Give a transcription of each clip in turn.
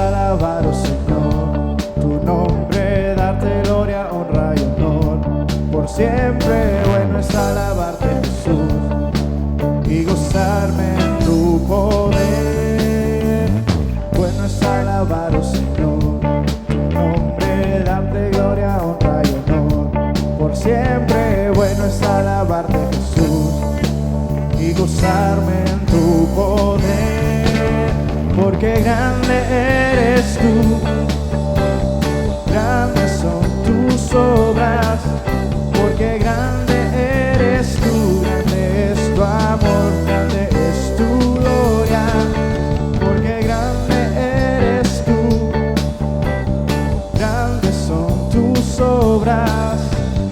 alabar, oh Señor, tu nombre, darte gloria, honra y honor. Por siempre bueno es alabarte, Jesús, y gozarme en tu poder. Bueno es alabar, oh Señor, tu nombre, darte gloria, honra y honor. Por siempre bueno es alabarte, Jesús, y gozarme en tu poder. Porque grande eres tú, grandes son tus obras. Porque grande eres tú, grande es tu amor, grande es tu gloria. Porque grande eres tú, grandes son tus obras.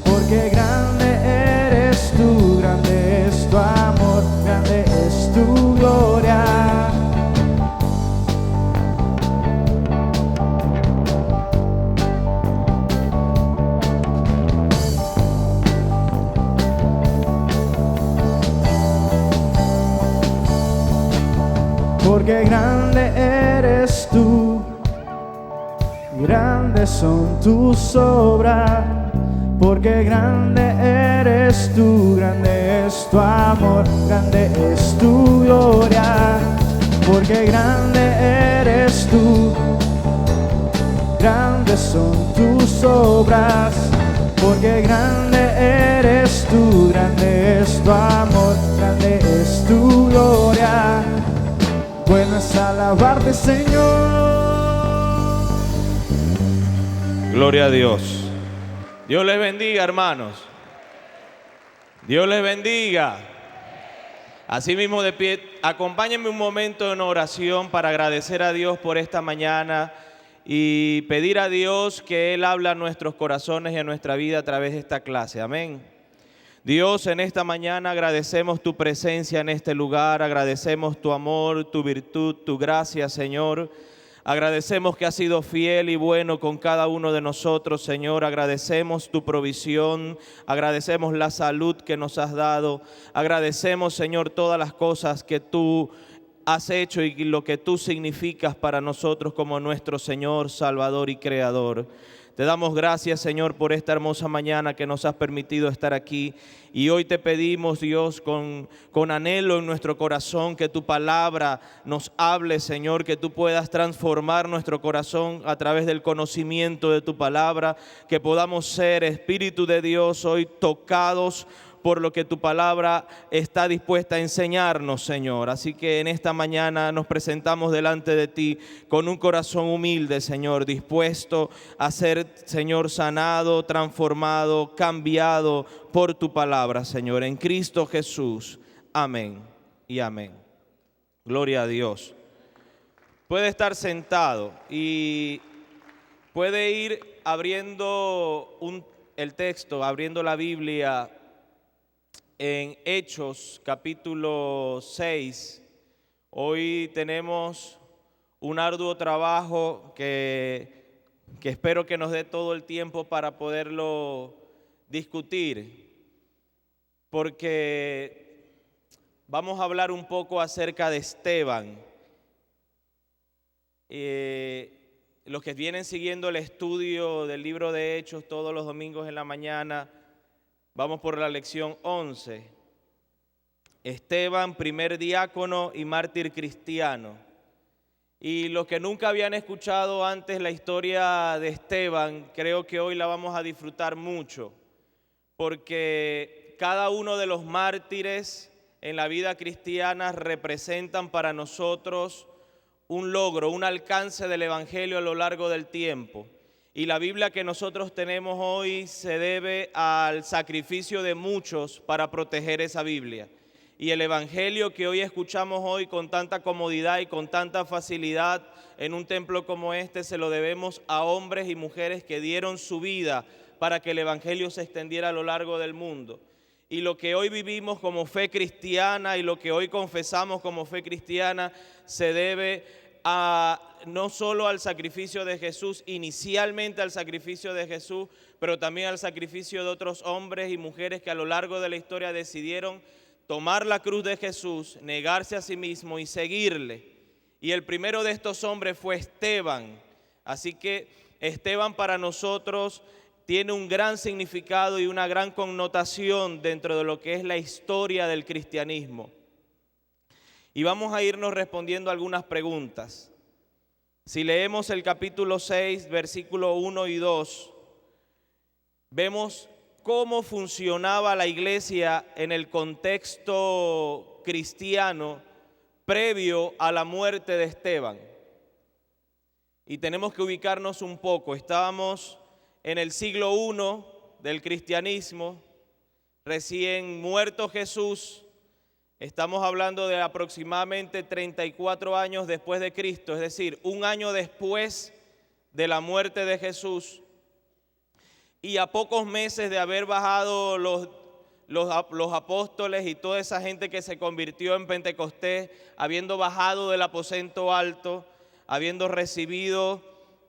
Porque grande eres tú, grande es tu amor, grande es tu gloria. Porque grande eres tú, grandes son tus obras. Porque grande eres tú, grande es tu amor, grande es tu gloria. Porque grande eres tú, grandes son tus obras. Porque grande eres tú, grande es tu amor, grande es tu gloria. Bueno es alabarte, Señor. Gloria a Dios. Dios les bendiga, hermanos. Dios les bendiga. Así mismo de pie, acompáñenme un momento en oración para agradecer a Dios por esta mañana y pedir a Dios que Él habla a nuestros corazones y a nuestra vida a través de esta clase. Amén. Dios, en esta mañana agradecemos tu presencia en este lugar, agradecemos tu amor, tu virtud, tu gracia, Señor. Agradecemos que has sido fiel y bueno con cada uno de nosotros, Señor. Agradecemos tu provisión, agradecemos la salud que nos has dado. Agradecemos, Señor, todas las cosas que tú has hecho y lo que tú significas para nosotros como nuestro Señor, Salvador y Creador. Te damos gracias, Señor, por esta hermosa mañana que nos has permitido estar aquí. Y hoy te pedimos, Dios, con anhelo en nuestro corazón, que tu palabra nos hable, Señor, que tú puedas transformar nuestro corazón a través del conocimiento de tu palabra, que podamos ser, Espíritu de Dios, hoy tocados por lo que tu palabra está dispuesta a enseñarnos, Señor. Así que en esta mañana nos presentamos delante de ti con un corazón humilde, Señor, dispuesto a ser, Señor, sanado, transformado, cambiado por tu palabra, Señor, en Cristo Jesús. Amén y amén. Gloria a Dios. Puede estar sentado y puede ir abriendo el texto, abriendo la Biblia en Hechos capítulo 6. Hoy tenemos un arduo trabajo que espero que nos dé todo el tiempo para poderlo discutir, porque vamos a hablar un poco acerca de Esteban. Los que vienen siguiendo el estudio del libro de Hechos todos los domingos en la mañana, vamos por la lección 11. Esteban, primer diácono y mártir cristiano. Y los que nunca habían escuchado antes la historia de Esteban, creo que hoy la vamos a disfrutar mucho, porque cada uno de los mártires en la vida cristiana representan para nosotros un logro, un alcance del evangelio a lo largo del tiempo. Y la Biblia que nosotros tenemos hoy se debe al sacrificio de muchos para proteger esa Biblia. Y el evangelio que hoy escuchamos hoy con tanta comodidad y con tanta facilidad en un templo como este, se lo debemos a hombres y mujeres que dieron su vida para que el evangelio se extendiera a lo largo del mundo. Y lo que hoy vivimos como fe cristiana y lo que hoy confesamos como fe cristiana se debe no solo al sacrificio de Jesús, inicialmente al sacrificio de Jesús, pero también al sacrificio de otros hombres y mujeres que a lo largo de la historia decidieron tomar la cruz de Jesús, negarse a sí mismo y seguirle. Y el primero de estos hombres fue Esteban. Así que Esteban para nosotros tiene un gran significado y una gran connotación dentro de lo que es la historia del cristianismo. Y vamos a irnos respondiendo algunas preguntas. Si leemos el capítulo 6, versículo 1 y 2, vemos cómo funcionaba la iglesia en el contexto cristiano previo a la muerte de Esteban. Y tenemos que ubicarnos un poco. Estábamos en el siglo I del cristianismo, recién muerto Jesús. Estamos hablando de aproximadamente 34 años después de Cristo, es decir, un año después de la muerte de Jesús. Y a pocos meses de haber bajado los apóstoles y toda esa gente que se convirtió en Pentecostés, habiendo bajado del aposento alto, habiendo recibido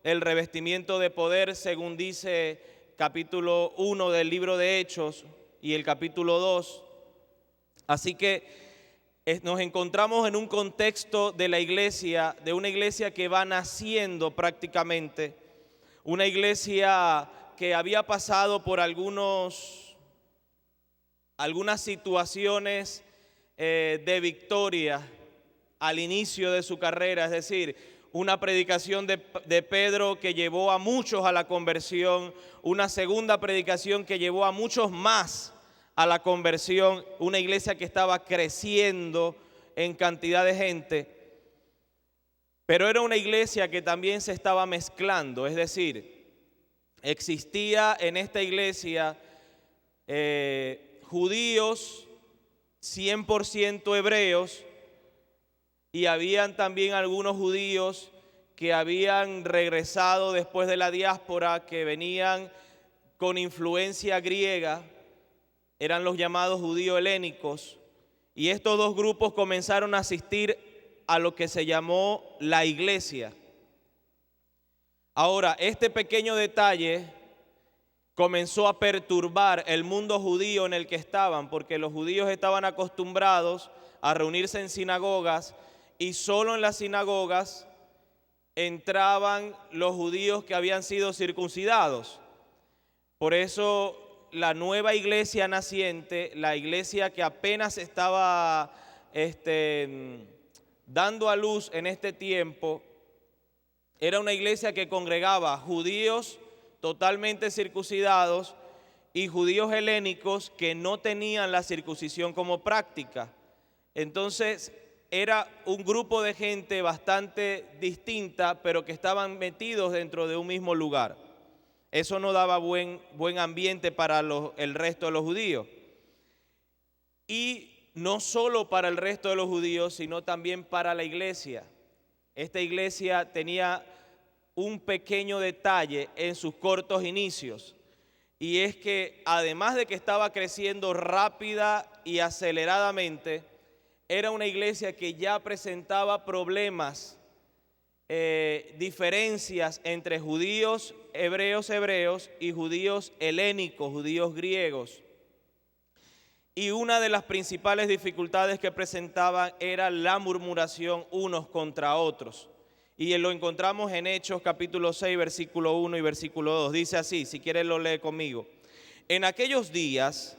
el revestimiento de poder, según dice capítulo 1 del libro de Hechos y el capítulo 2. Así que nos encontramos en un contexto de la iglesia, de una iglesia que va naciendo prácticamente, una iglesia que había pasado por algunas situaciones de victoria al inicio de su carrera, es decir, una predicación de Pedro que llevó a muchos a la conversión, una segunda predicación que llevó a muchos más a la conversión, una iglesia que estaba creciendo en cantidad de gente, pero era una iglesia que también se estaba mezclando, es decir, existía en esta iglesia judíos 100% hebreos y habían también algunos judíos que habían regresado después de la diáspora, que venían con influencia griega, eran los llamados judíos helénicos, y estos dos grupos comenzaron a asistir a lo que se llamó la iglesia. Ahora, este pequeño detalle comenzó a perturbar el mundo judío en el que estaban, porque los judíos estaban acostumbrados a reunirse en sinagogas y solo en las sinagogas entraban los judíos que habían sido circuncidados. Por eso la nueva iglesia naciente, la iglesia que apenas estaba dando a luz en este tiempo, era una iglesia que congregaba judíos totalmente circuncidados y judíos helénicos que no tenían la circuncisión como práctica. Entonces era un grupo de gente bastante distinta, pero que estaban metidos dentro de un mismo lugar. Eso no daba buen ambiente para el resto de los judíos. Y no solo para el resto de los judíos, sino también para la iglesia. Esta iglesia tenía un pequeño detalle en sus cortos inicios, y es que además de que estaba creciendo rápida y aceleradamente, era una iglesia que ya presentaba problemas, diferencias entre judíos hebreos y judíos helénicos, judíos griegos. Y una de las principales dificultades que presentaban era la murmuración unos contra otros. Y lo encontramos en Hechos capítulo 6, versículo 1 y versículo 2. Dice así, si quieres lo lee conmigo. En aquellos días,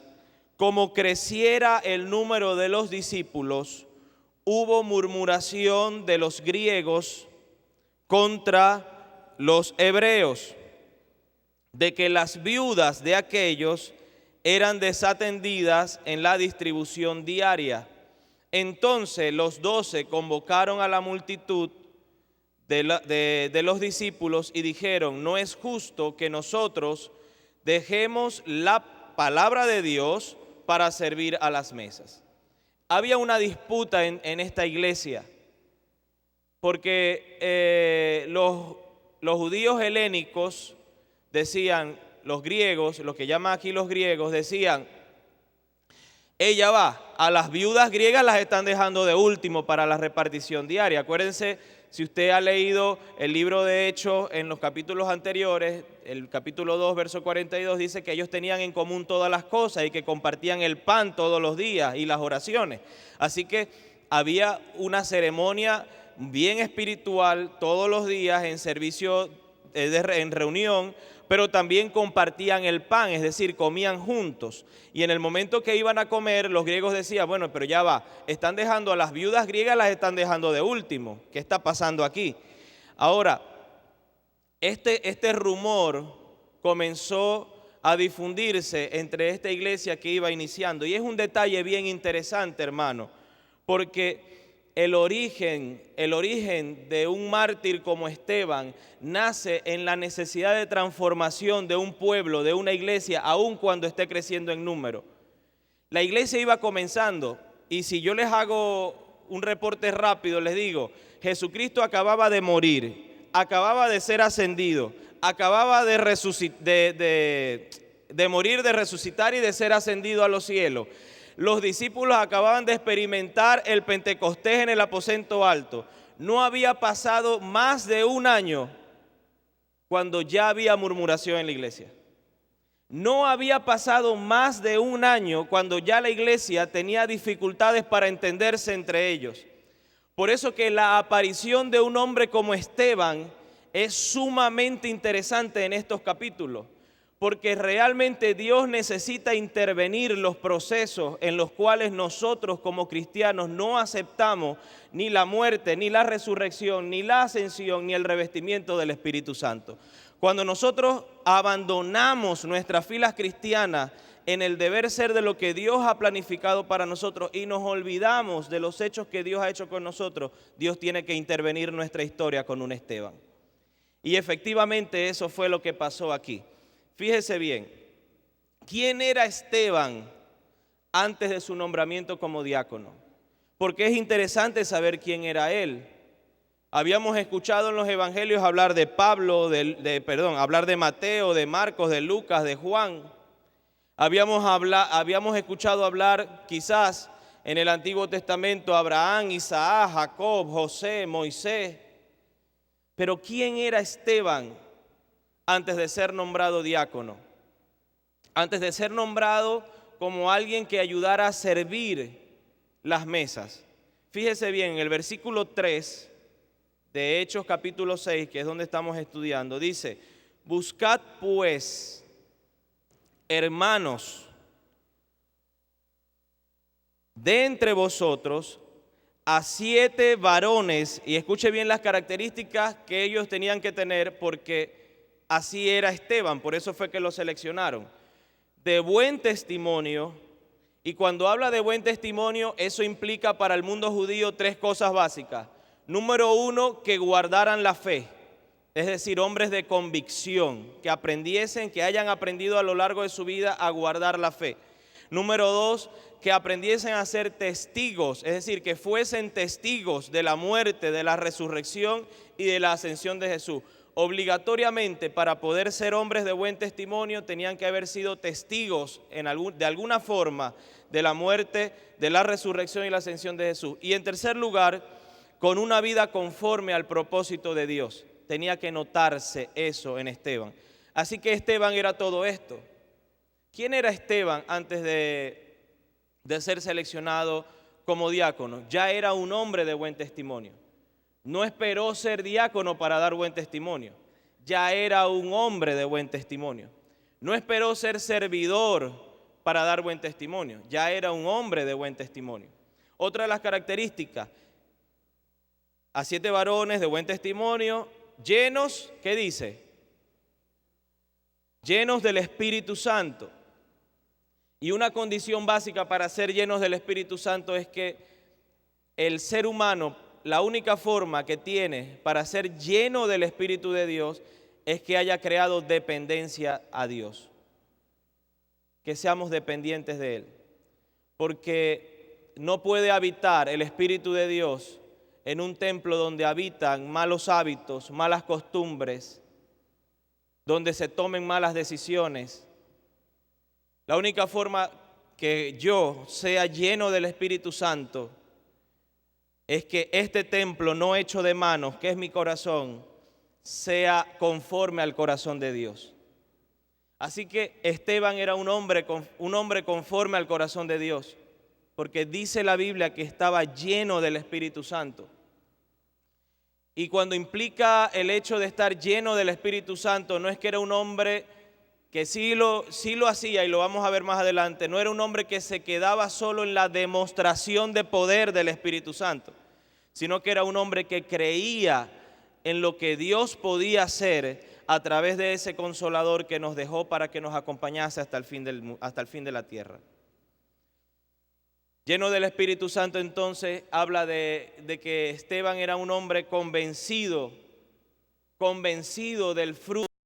como creciera el número de los discípulos, hubo murmuración de los griegos contra los hebreos, de que las viudas de aquellos eran desatendidas en la distribución diaria. Entonces los 12 convocaron a la multitud de los discípulos y dijeron: no es justo que nosotros dejemos la palabra de Dios para servir a las mesas. Había una disputa en esta iglesia, porque los judíos helénicos decían, los griegos, los que llaman aquí los griegos, decían: ella va, a las viudas griegas las están dejando de último para la repartición diaria. Acuérdense, si usted ha leído el libro de Hechos en los capítulos anteriores, el capítulo 2, verso 42, dice que ellos tenían en común todas las cosas y que compartían el pan todos los días y las oraciones. Así que había una ceremonia bien espiritual todos los días en servicio, en reunión, pero también compartían el pan, es decir, comían juntos. Y en el momento que iban a comer, los griegos decían, bueno, pero ya va, están dejando a las viudas griegas, las están dejando de último. ¿Qué está pasando aquí? Ahora, este rumor comenzó a difundirse entre esta iglesia que iba iniciando. Y es un detalle bien interesante, hermano, porque el origen de un mártir como Esteban nace en la necesidad de transformación de un pueblo, de una iglesia, aun cuando esté creciendo en número. La iglesia iba comenzando, y si yo les hago un reporte rápido, les digo, Jesucristo acababa de morir, acababa de ser ascendido, acababa de morir, de resucitar y de ser ascendido a los cielos. Los discípulos acababan de experimentar el Pentecostés en el aposento alto. No había pasado más de un año cuando ya había murmuración en la iglesia. No había pasado más de un año cuando ya la iglesia tenía dificultades para entenderse entre ellos. Por eso que la aparición de un hombre como Esteban es sumamente interesante en estos capítulos, porque realmente Dios necesita intervenir los procesos en los cuales nosotros como cristianos no aceptamos ni la muerte, ni la resurrección, ni la ascensión, ni el revestimiento del Espíritu Santo. Cuando nosotros abandonamos nuestras filas cristianas en el deber ser de lo que Dios ha planificado para nosotros y nos olvidamos de los hechos que Dios ha hecho con nosotros, Dios tiene que intervenir en nuestra historia con un Esteban. Y efectivamente eso fue lo que pasó aquí. Fíjese bien, ¿quién era Esteban antes de su nombramiento como diácono? Porque es interesante saber quién era él. Habíamos escuchado en los evangelios hablar de Pablo, hablar de Mateo, de Marcos, de Lucas, de Juan. Habíamos escuchado hablar quizás en el Antiguo Testamento Abraham, Isaac, Jacob, José, Moisés. Pero ¿quién era Esteban antes de ser nombrado diácono? Antes de ser nombrado como alguien que ayudara a servir las mesas. Fíjese bien, en el versículo 3 de Hechos capítulo 6, que es donde estamos estudiando, dice: buscad pues, hermanos, de entre vosotros a 7 varones, y escuche bien las características que ellos tenían que tener, porque así era Esteban, por eso fue que lo seleccionaron, de buen testimonio. Y cuando habla de buen testimonio, eso implica para el mundo judío 3 cosas básicas. Número 1, que guardaran la fe, es decir, hombres de convicción, que aprendiesen, que hayan aprendido a lo largo de su vida a guardar la fe. Número 2, que aprendiesen a ser testigos, es decir, que fuesen testigos de la muerte, de la resurrección y de la ascensión de Jesús. Obligatoriamente, para poder ser hombres de buen testimonio, tenían que haber sido testigos de alguna forma de la muerte, de la resurrección y la ascensión de Jesús. Y en tercer lugar, con una vida conforme al propósito de Dios. Tenía que notarse eso en Esteban. Así que Esteban era todo esto. ¿Quién era Esteban antes de ser seleccionado como diácono? Ya era un hombre de buen testimonio. No esperó ser diácono para dar buen testimonio. Ya era un hombre de buen testimonio. No esperó ser servidor para dar buen testimonio. Ya era un hombre de buen testimonio. Otra de las características: a 7 varones de buen testimonio, llenos, ¿qué dice? Llenos del Espíritu Santo. Y una condición básica para ser llenos del Espíritu Santo es que el ser humano, la única forma que tiene para ser lleno del Espíritu de Dios es que haya creado dependencia a Dios. Que seamos dependientes de Él. Porque no puede habitar el Espíritu de Dios en un templo donde habitan malos hábitos, malas costumbres, donde se tomen malas decisiones. La única forma que yo sea lleno del Espíritu Santo es que este templo no hecho de manos, que es mi corazón, sea conforme al corazón de Dios. Así que Esteban era un hombre conforme al corazón de Dios, porque dice la Biblia que estaba lleno del Espíritu Santo. Y cuando implica el hecho de estar lleno del Espíritu Santo, no es que era un hombre que sí lo hacía, y lo vamos a ver más adelante, no era un hombre que se quedaba solo en la demostración de poder del Espíritu Santo, sino que era un hombre que creía en lo que Dios podía hacer a través de ese Consolador que nos dejó para que nos acompañase hasta el fin de la tierra. Lleno del Espíritu Santo, entonces, habla de que Esteban era un hombre convencido del fruto